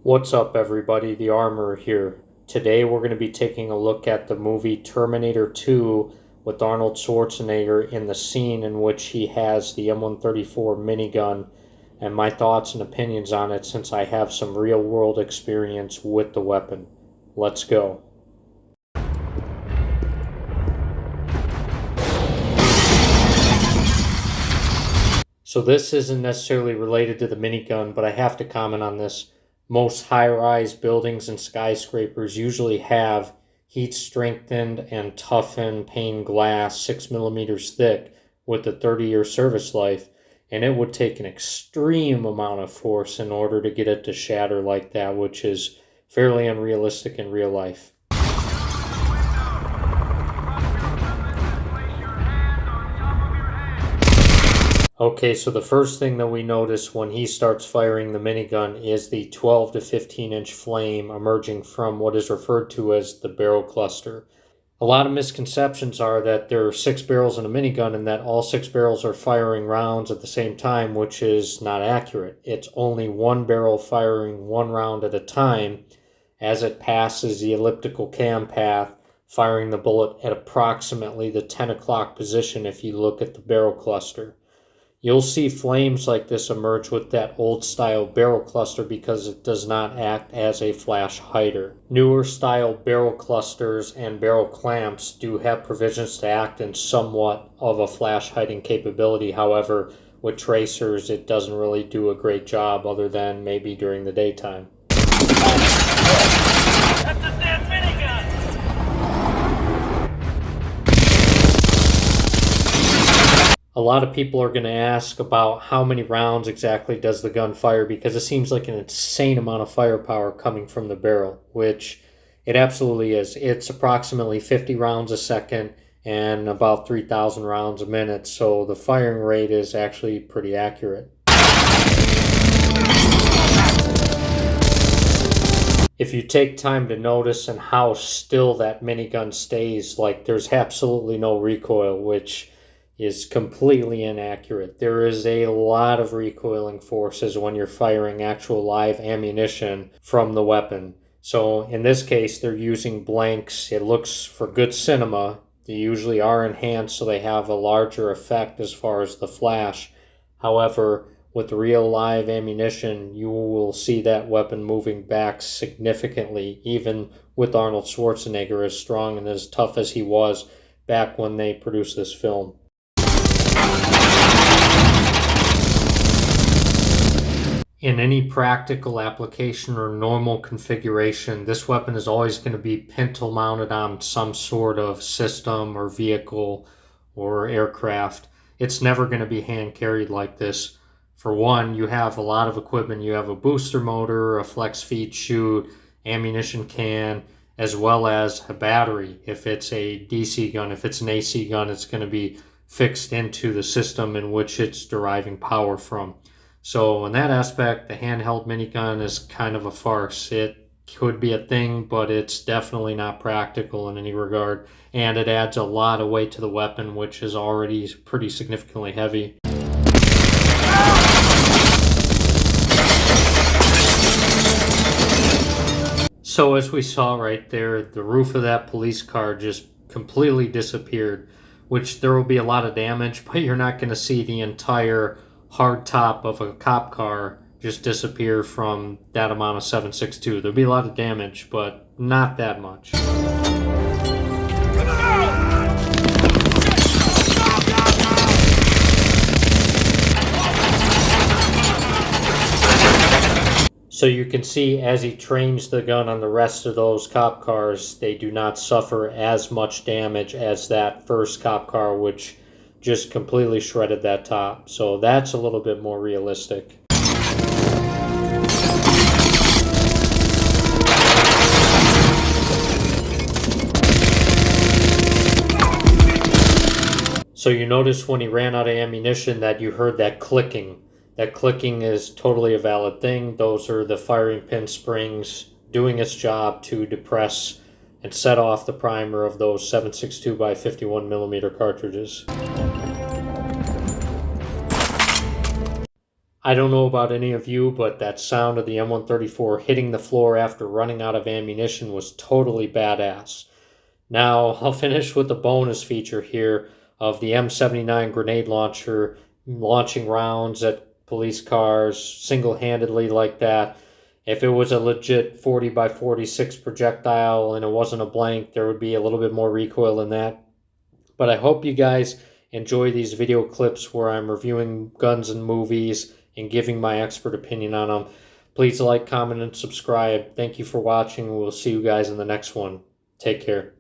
What's up, everybody? The Armorer here. Today we're going to be taking a look at the movie Terminator 2 with Arnold Schwarzenegger in the scene in which he has the M134 minigun and my thoughts and opinions on it since I have some real-world experience with the weapon. Let's go. So this isn't necessarily related to the minigun, but I have to comment on this. Most high-rise buildings and skyscrapers usually have heat-strengthened and toughened pane glass 6 millimeters thick with a 30-year service life, and it would take an extreme amount of force in order to get it to shatter like that, which is fairly unrealistic in real life. Okay, so the first thing that we notice when he starts firing the minigun is the 12 to 15 inch flame emerging from what is referred to as the barrel cluster. A lot of misconceptions are that there are 6 barrels in a minigun and that all 6 barrels are firing rounds at the same time, which is not accurate. It's only one barrel firing one round at a time as it passes the elliptical cam path, firing the bullet at approximately the 10 o'clock position if you look at the barrel cluster. You'll see flames like this emerge with that old style barrel cluster because it does not act as a flash hider. Newer style barrel clusters and barrel clamps do have provisions to act in somewhat of a flash hiding capability. However, with tracers it doesn't really do a great job other than maybe during the daytime. That's a damn minigun! A lot of people are going to ask about how many rounds exactly does the gun fire because it seems like an insane amount of firepower coming from the barrel, which it absolutely is. It's approximately 50 rounds a second and about 3,000 rounds a minute, so the firing rate is actually pretty accurate. If you take time to notice and how still that minigun stays, like there's absolutely no recoil, which is completely inaccurate. There is a lot of recoiling forces when you're firing actual live ammunition from the weapon. So in this case, they're using blanks. It looks for good cinema. They usually are enhanced so they have a larger effect as far as the flash. However, with real live ammunition, you will see that weapon moving back significantly, even with Arnold Schwarzenegger as strong and as tough as he was back when they produced this film. In any practical application or normal configuration, this weapon is always going to be pintle mounted on some sort of system or vehicle or aircraft. It's never going to be hand carried like this. For one, you have a lot of equipment. You have a booster motor, a flex feed chute, ammunition can, as well as a battery. If it's a DC gun, if it's an AC gun, it's going to be fixed into the system in which it's deriving power from. So in that aspect, the handheld minigun is kind of a farce. It could be a thing, but it's definitely not practical in any regard. And it adds a lot of weight to the weapon, which is already pretty significantly heavy. So as we saw right there, the roof of that police car just completely disappeared, which there will be a lot of damage, but you're not going to see the entire hard top of a cop car just disappear from that amount of 7.62. There'll be a lot of damage, but not that much. So you can see as he trains the gun on the rest of those cop cars, they do not suffer as much damage as that first cop car, which just completely shredded that top. So that's a little bit more realistic. So you notice when he ran out of ammunition that you heard that clicking. That clicking is totally a valid thing. Those are the firing pin springs doing its job to depress and set off the primer of those 7.62 by 51 millimeter cartridges. I don't know about any of you, but that sound of the M134 hitting the floor after running out of ammunition was totally badass. Now, I'll finish with the bonus feature here of the M79 grenade launcher launching rounds at police cars single-handedly like that. If it was a legit 40 by 46 projectile and it wasn't a blank, there would be a little bit more recoil than that. But I hope you guys enjoy these video clips where I'm reviewing guns and movies and giving my expert opinion on them. Please like, comment, and subscribe. Thank you for watching. We'll see you guys in the next one. Take care.